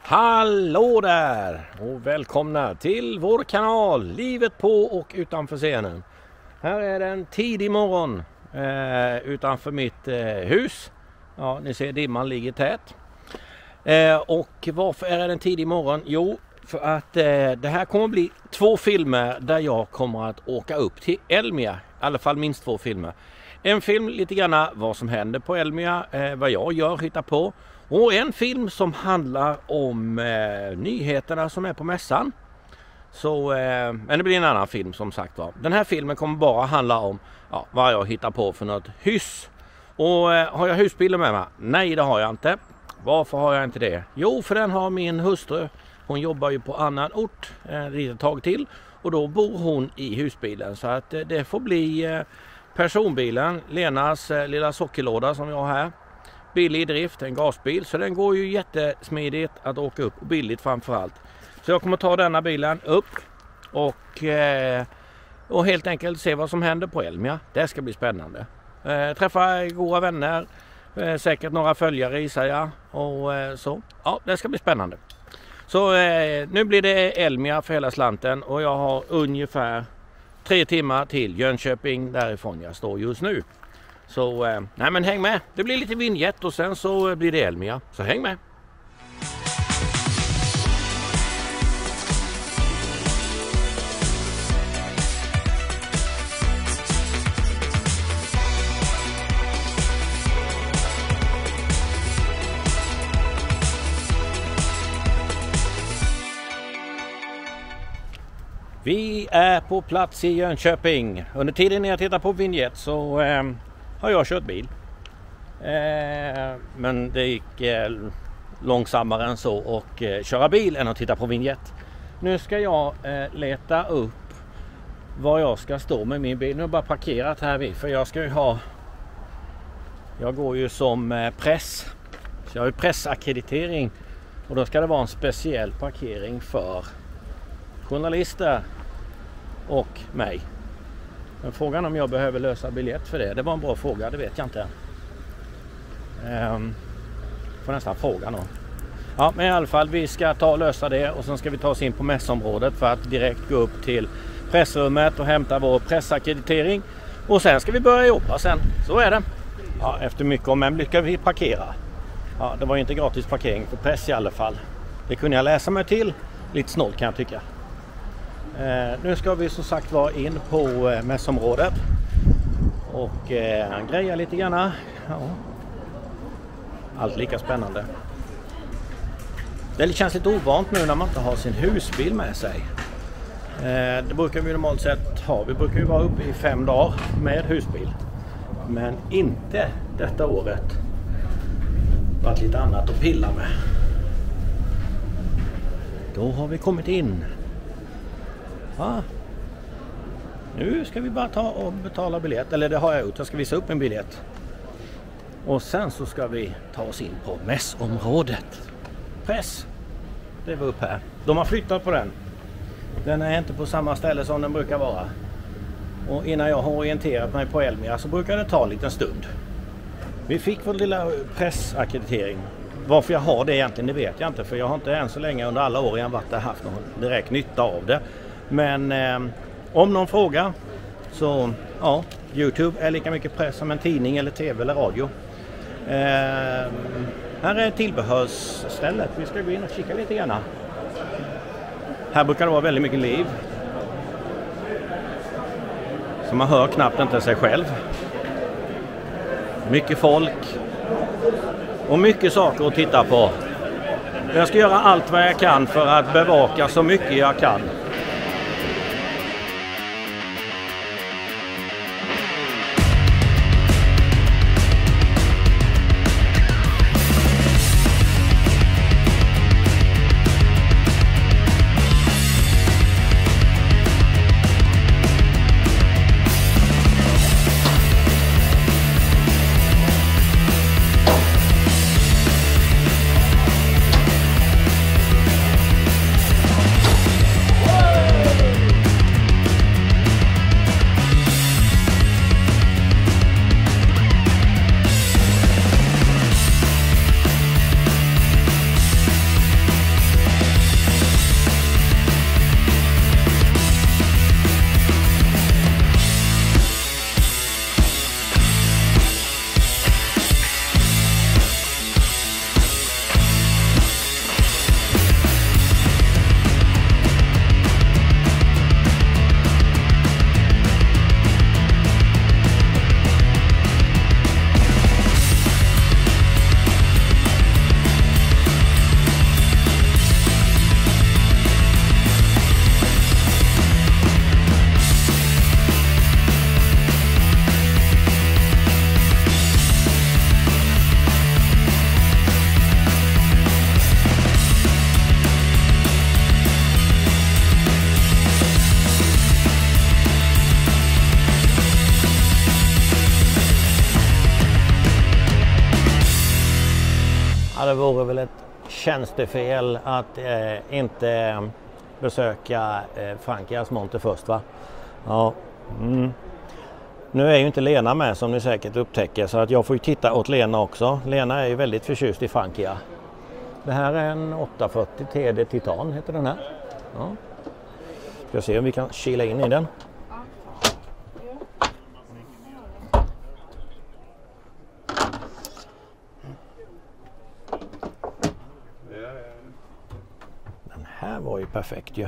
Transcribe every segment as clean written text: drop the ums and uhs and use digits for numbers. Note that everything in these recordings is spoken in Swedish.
Hallå där och välkomna till vår kanal Livet på och utanför scenen. Här är det en tidig morgon utanför mitt hus. Ja, ni ser dimman ligger tät. Och varför är det en tidig morgon? Jo, för att det här kommer att bli 2 filmer där jag kommer att åka upp till Elmia. I alla fall minst 2 filmer. En film lite grann vad som händer på Elmia, vad jag gör, hittar på. Och en film som handlar om nyheterna som är på mässan. Så, men det blir en annan film som sagt var. Den här filmen kommer bara handla om vad jag hittar på för något hyss. Och har jag husbilen med mig? Nej, det har jag inte. Varför har jag inte det? Jo, för den har min hustru. Hon jobbar ju på annan ort ett litet tag till. Och då bor hon i husbilen. Så att det får bli personbilen, Lenas lilla sockerlåda som jag har här. Billig i drift, en gasbil, så den går ju jättesmidigt att åka upp och billigt framförallt. Så jag kommer ta denna bilen upp och helt enkelt se vad som händer på Elmia. Det ska bli spännande. Träffa goda vänner, säkert några följare i sig och så. Ja, det ska bli spännande. Så nu blir det Elmia för hela slanten och jag har ungefär 3 timmar till Jönköping därifrån jag står just nu. Så nej men häng med, det blir lite vignett och sen så blir det Elmia, så häng med! Vi är på plats i Jönköping. Under tiden när jag tittar på vignett så har jag kört bil. Men det gick långsammare än så och köra bil än att titta på vignett. Nu ska jag leta upp var jag ska stå med min bil. Nu har jag bara parkerat här vid, för jag ska ju ha... Jag går ju som press. Så jag har ju pressakkreditering. Och då ska det vara en speciell parkering för journalister och mig. Men frågan om jag behöver lösa biljett för det var en bra fråga, det vet jag inte. Får nästan fråga då. Ja, men i alla fall vi ska ta och lösa det och sen ska vi ta oss in på mässområdet för att direkt gå upp till pressrummet och hämta vår pressakkreditering. Och sen ska vi börja jobba sen, så är det. Ja, efter mycket om men lyckas vi parkera. Ja, det var inte gratis parkering för press i alla fall. Det kunde jag läsa mig till. Lite snålt kan jag tycka. Nu ska vi som sagt vara in på mässområdet och greja lite grann. Ja. Allt lika spännande. Det känns lite ovant nu när man inte har sin husbil med sig. Det brukar vi normalt sett ha. Vi brukar ju vara uppe i 5 dagar med husbil. Men inte detta året. Det har varit lite annat att pilla med. Då har vi kommit in. Ja. Nu ska vi bara ta och betala biljett. Eller det har jag gjort. Jag ska visa upp en biljett. Och sen så ska vi ta oss in på mässområdet. Press. Det var upp här. De har flyttat på den. Den är inte på samma ställe som den brukar vara. Och innan jag har orienterat mig på Elmia så brukar det ta en liten stund. Vi fick vår lilla pressakkreditering. Varför jag har det egentligen, det vet jag inte. För jag har inte än så länge under alla år jag varit där haft någon direkt nytta av det. Men om någon frågar så ja, YouTube är lika mycket press som en tidning eller tv eller radio. Här är tillbehörsstället. Vi ska gå in och kika lite grann. Här brukar det vara väldigt mycket liv. Så man hör knappt inte sig själv. Mycket folk. Och mycket saker att titta på. Jag ska göra allt vad jag kan för att bevaka så mycket jag kan. Ja, det vore väl ett tjänstefel att inte besöka Frankias monter först, va? Ja. Nu är ju inte Lena med som ni säkert upptäcker, så att jag får ju titta åt Lena också. Lena är ju väldigt förtjust i Frankia. Det här är en 840 TD Titan heter den här. Ja. Ska se om vi kan kila in i den. Den här var ju perfekt ju.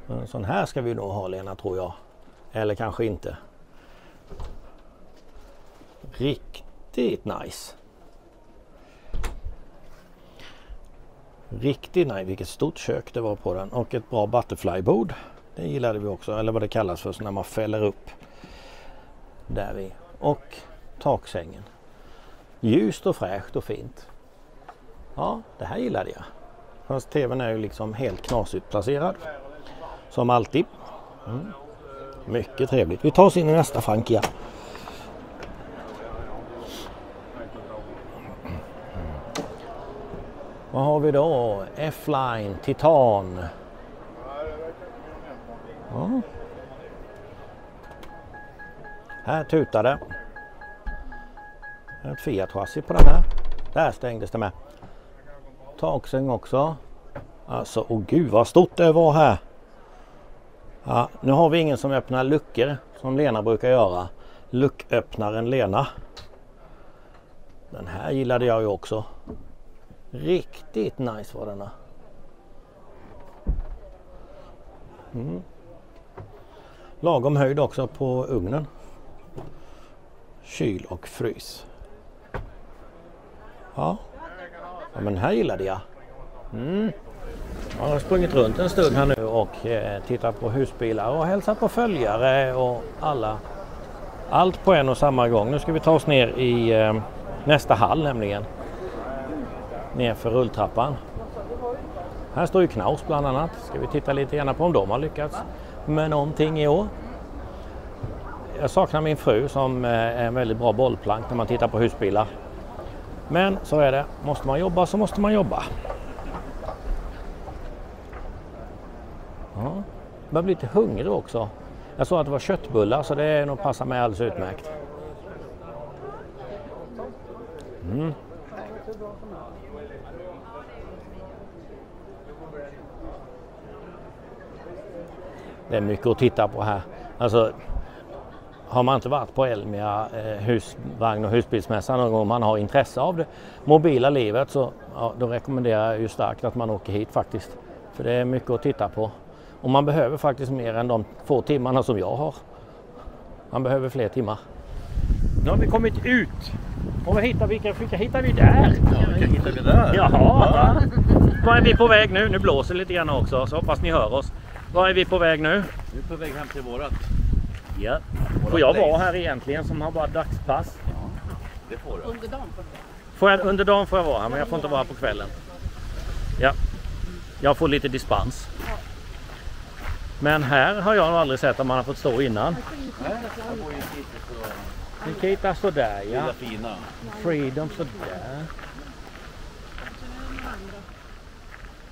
En sån här ska vi nog ha, Lena, tror jag. Eller kanske inte. Riktigt nice. Riktigt nice. Vilket stort kök det var på den. Och ett bra butterfly-bord. Det gillade vi också. Eller vad det kallas för, så när man fäller upp. Där vi. Och taksängen. Ljust och fräscht och fint. Ja, det här gillade jag. Fast tvn är ju liksom helt knasigt placerad. Som alltid. Mycket trevligt. Vi tar oss in i nästa Frankia. Vad har vi då? F-Line, Titan. Ja. Här tutar det. Ett Fiat-chassi på den här. Där stängdes det med. Taksäng också. Alltså, åh gud vad stort det var här. Ja, nu har vi ingen som öppnar luckor som Lena brukar göra. Lucköppnaren Lena. Den här gillade jag ju också. Riktigt nice var denna. Lagom höjd också på ugnen. Kyl och frys. Ja, men här gillade jag. Jag har sprungit runt en stund här nu och tittat på husbilar och hälsat på följare och allt på en och samma gång. Nu ska vi ta oss ner i nästa hall nämligen. Ner för rulltrappan. Här står ju Knaus bland annat. Ska vi titta lite grann på om de har lyckats med någonting i år. Jag saknar min fru som är en väldigt bra bollplank när man tittar på husbilar. Men så är det. Måste man jobba så måste man jobba. Ja, jag blir lite hungrig också. Jag såg att det var köttbullar så det är nog passar mig alldeles utmärkt. Det är mycket att titta på här. Alltså, har man inte varit på Elmia husvagn och husbilsmässan någon gång man har intresse av det mobila livet, så ja, då rekommenderar jag ju starkt att man åker hit faktiskt. För det är mycket att titta på. Och man behöver faktiskt mer än de få timmarna som jag har. Man behöver fler timmar. Nu har vi kommit ut. Och vilka hittar vi där? Ja, vilka hittar vi där? Jaha. Var är vi på väg nu? Nu blåser lite grann också, så hoppas ni hör oss. Var är vi på väg nu? Vi är på väg hem till vårat. Ja. Får jag vara här egentligen som har bara dagspass? Ja, det får du. Under dagen Under dagen får jag vara här, men jag får inte vara här på kvällen. Ja. Jag får lite dispens. Men här har jag nog aldrig sett att man har fått stå innan. Nikita står där, ja. Fina. Freedom står där.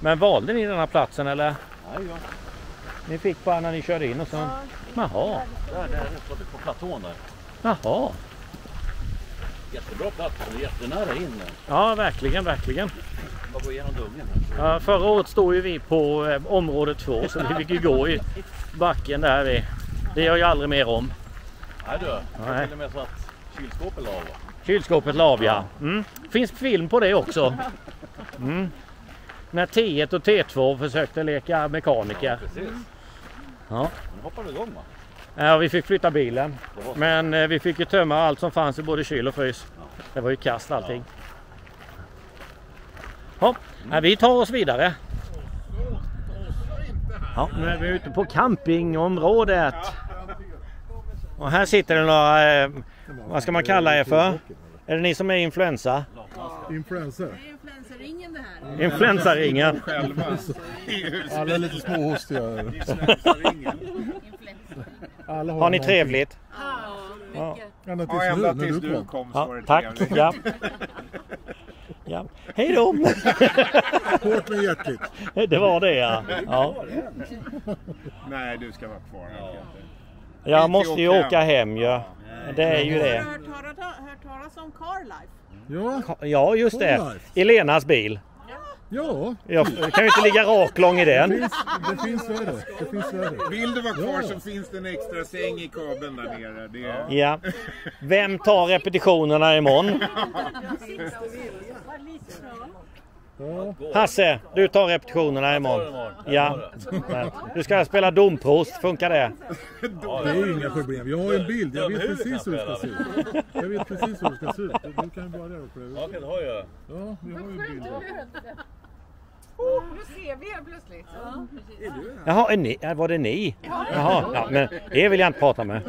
Men valde ni den här platsen eller? Nej, ja. Ni fick bara när ni körde in och så. Jaha. Där uppe på platån där. Jaha. Jättebra plats, och jättenära in. Ja, verkligen, verkligen. Bara gå igenom dungen. Ja, förra året stod ju vi på område 2 så vi fick ju gå i backen där vi. Det gör jag aldrig mer om. Nej du, Nej. till och med så att kylskåpet la av. Kylskåpet la av, ja. Finns film på det också. När T1 och T2 försökte leka mekaniker. Precis. Ja. Nu hoppar vi igång va? Ja, vi fick flytta bilen. Men vi fick ju tömma allt som fanns i både kyl och frys. Det var ju kast allting. Ja, vi tar oss vidare. Ja, nu är vi ute på campingområdet. Och här sitter det några, vad ska man kalla er för? Är det ni som är influensa? Influencer. Det är influensaringen det här. Influensaringen. Alla är lite småhostiga. Har ni trevligt? Ja, mycket. Ända Ja, ända tills tills nu du kom. kom så Ja, var det tack. trevligt. Ja. Ja, Ja. Hej då! Hårt men hjärtligt. Det var det, ja. Ja. Nej, du ska vara kvar här. Jag måste ju åka hem, ja. Det är ju det. Har du hört talas om Carlife? Ja, Ja, just det. Elenas bil. ja. Jag kan ju inte ligga raklång i den. Det finns värre. Det finns värre. Vill du vara kvar så finns det en extra säng i kabeln där nere. Det är... Ja. Vem tar repetitionerna imorgon? Ja. Hasse, du tar repetitionerna imorgon. Ja. Du ska spela domprost, funkar det? Det är inga problem. Jag har en bild. Jag vet precis hur det ska se ut. Jag vet precis hur det ska se ut. Du kan ju bara röra på det. Ja, det har jag. Ja, vi har ju bilder. Nu ser vi här plötsligt. Jaha, var det ni? Jaha, ja, men det vill jag inte prata med.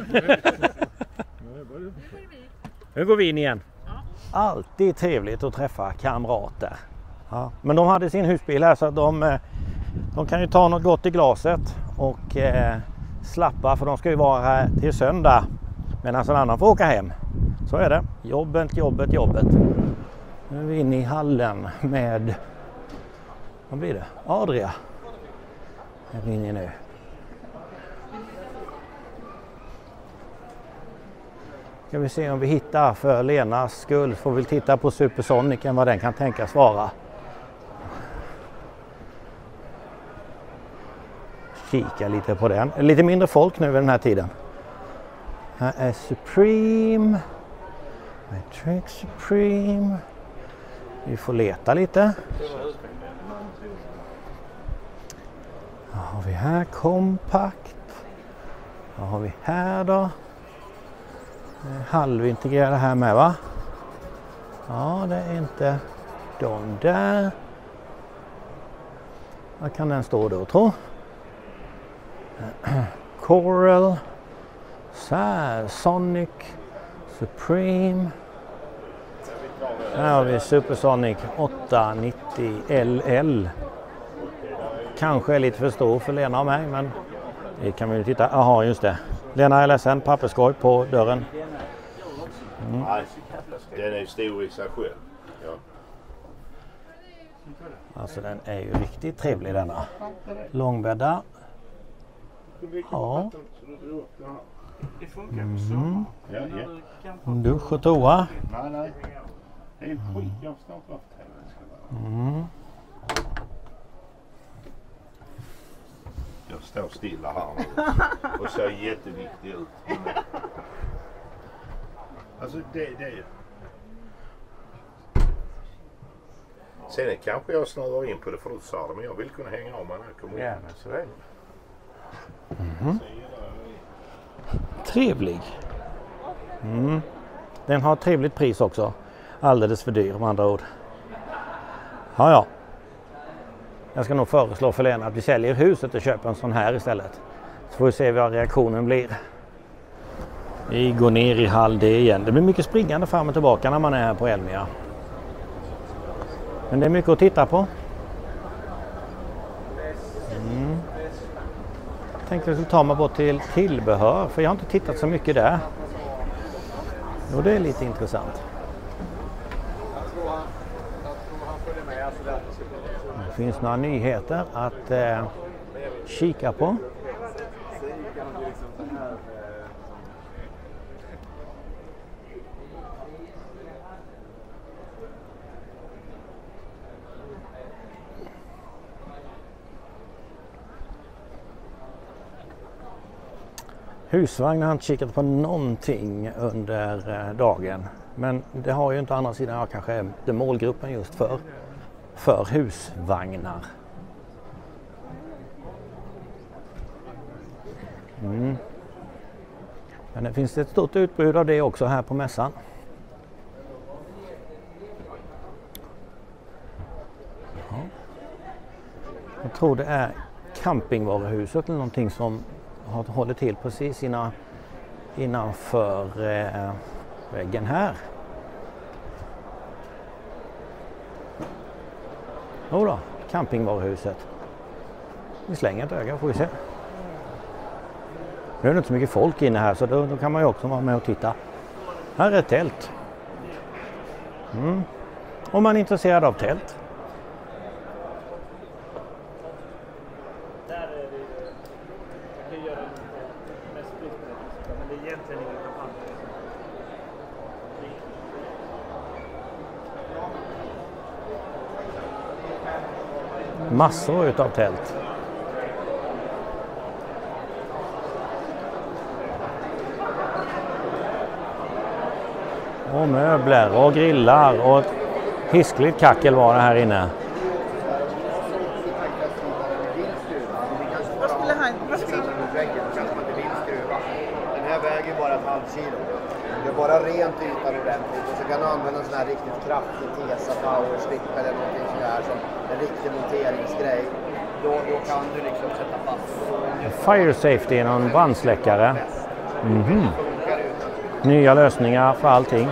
Nu går vi in igen. Alltid trevligt att träffa kamrater. Ja, men de hade sin husbil här så att de kan ju ta något gott i glaset och slappa, för de ska ju vara här till söndag medan en annan får åka hem. Så är det. Jobbet. Nu är vi inne i hallen med, vad blir det? Adria. Jag är inne nu. Ska vi se om vi hittar, för Lenas skull får vi titta på Supersonicen, vad den kan tänkas vara. Kika lite på den. Lite mindre folk nu vid den här tiden. Här är Supreme. Matrix Supreme. Vi får leta lite. Vad har vi här? Kompakt. Vad har vi här då? Halvintegrerade här med, va? Ja, det är inte de där. Vad kan den stå då, tror? Coral, Sonic, Supreme. Här har vi Supersonic 890 LL. Kanske är lite för stor för Lena och mig, men det kan vi ju titta. Jaha, just det. Lena är ledsen, papperskorg på dörren. Nej, den är stor i sig själv. Ja. Alltså den är ju riktigt trevlig denna. Långbädda. Ja. Dusch och toa. Nej. Helt skit. Jag förstår inte varför det ska vara. Jag står stilla här nu och ser jätteviktig ut. Alltså det är... Sen kanske jag snurrar in på det, för du sa det, men jag vill kunna hänga av mig när jag kommer in. Ja, men så är det. Trevlig. Den har ett trevligt pris också. Alldeles för dyr om andra ord. Ja. Jag ska nog föreslå för Lena att vi säljer huset och köper en sån här istället. Så får vi se vad reaktionen blir. Vi går ner i hall D igen. Det blir mycket springande fram och tillbaka när man är här på Elmia. Men det är mycket att titta på. Jag tänkte att jag skulle ta mig bort till tillbehör, för jag har inte tittat så mycket där. Och det är lite intressant. Det finns några nyheter att kika på. Husvagn har jag inte kikat på någonting under dagen. Men det har ju inte å andra sidan jag kanske är den målgruppen just för husvagnar. Men det finns ett stort utbud av det också här på mässan. Ja. Jag tror det är campingvaruhuset eller någonting som håller till precis innanför väggen här. Jodå, campingvaruhuset. Vi slänger ett öga, får vi se. Nu är det inte så mycket folk inne här, så då kan man ju också vara med och titta. Här är ett tält. om man är intresserad av tält. Massor utav tält. Och möbler och grillar och ett hiskligt kackel var det här inne. Vad skulle han... Den här väger bara ett halvt kilo. Det är bara rent ytan ordentligt. Och så kan du använda en sån här riktigt kraftig Tesa Power Slip eller någonting sån här som en riktig monteringsgrej. Då kan du liksom sätta fast. Fire safety är någon brandsläckare. Nya lösningar för allting.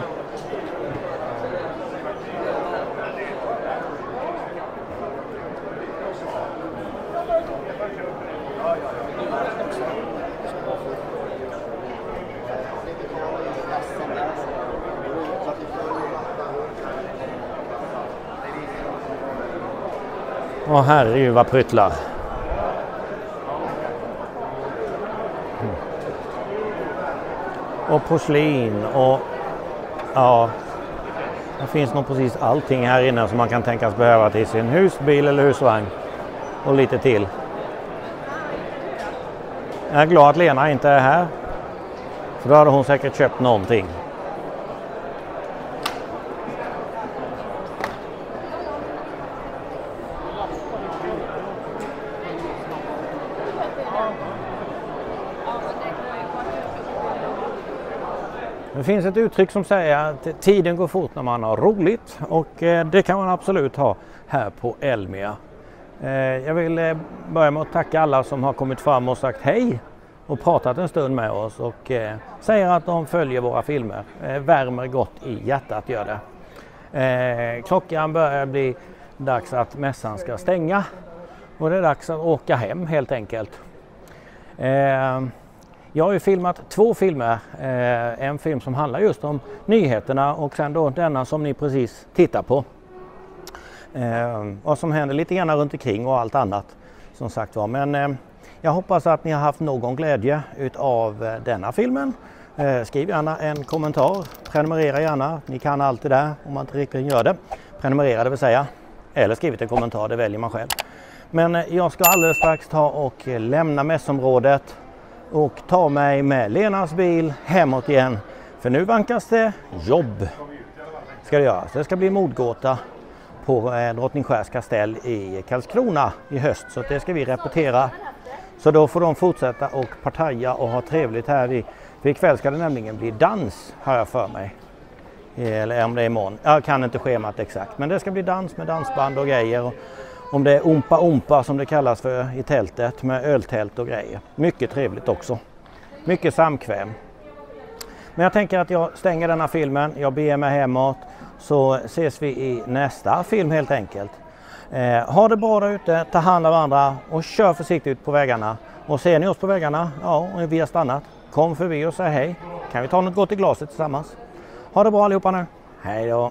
Och här är ju vad pryttlar. Och porslin och ja, det finns nog precis allting här inne som man kan tänkas behöva till sin husbil eller husvagn. Och lite till. Jag är glad att Lena inte är här. För då hade hon säkert köpt någonting. Det finns ett uttryck som säger att tiden går fort när man har roligt och det kan man absolut ha här på Elmia. Jag vill börja med att tacka alla som har kommit fram och sagt hej och pratat en stund med oss och säger att de följer våra filmer. Värmer gott i hjärtat gör det. Klockan börjar bli dags att mässan ska stänga och det är dags att åka hem helt enkelt. Jag har ju filmat 2 filmer, en film som handlar just om nyheterna och sen då denna som ni precis tittar på. Vad som händer lite grann runt omkring och allt annat som sagt var. Men jag hoppas att ni har haft någon glädje utav denna filmen. Skriv gärna en kommentar, prenumerera gärna, ni kan allt det där om man inte riktigt gör det. Prenumerera det vill säga, eller skriv en kommentar, det väljer man själv. Men jag ska alldeles strax ta och lämna mässområdet och ta mig med Lenas bil hemåt igen. För nu vankas det jobb. Ska det göras. Det ska bli mordgåta på Drottningskärs kastell i Karlskrona i höst. Så det ska vi repetera. Så då får de fortsätta och partaja och ha trevligt här. För ikväll ska det nämligen bli dans, har jag för mig. Eller om det är imorgon. Jag kan inte schemat exakt. Men det ska bli dans med dansband och grejer. Och om det är ompa som det kallas för i tältet med öltält och grejer. Mycket trevligt också. Mycket samkväm. Men jag tänker att jag stänger denna filmen. Jag beger mig hemåt. Så ses vi i nästa film helt enkelt. Ha det bra där ute. Ta hand om varandra. Och kör försiktigt ut på vägarna. Och ser ni oss på vägarna? Ja, och vi har stannat. Kom förbi och säg hej. Kan vi ta något gott i glaset tillsammans? Ha det bra allihopa nu. Hej då.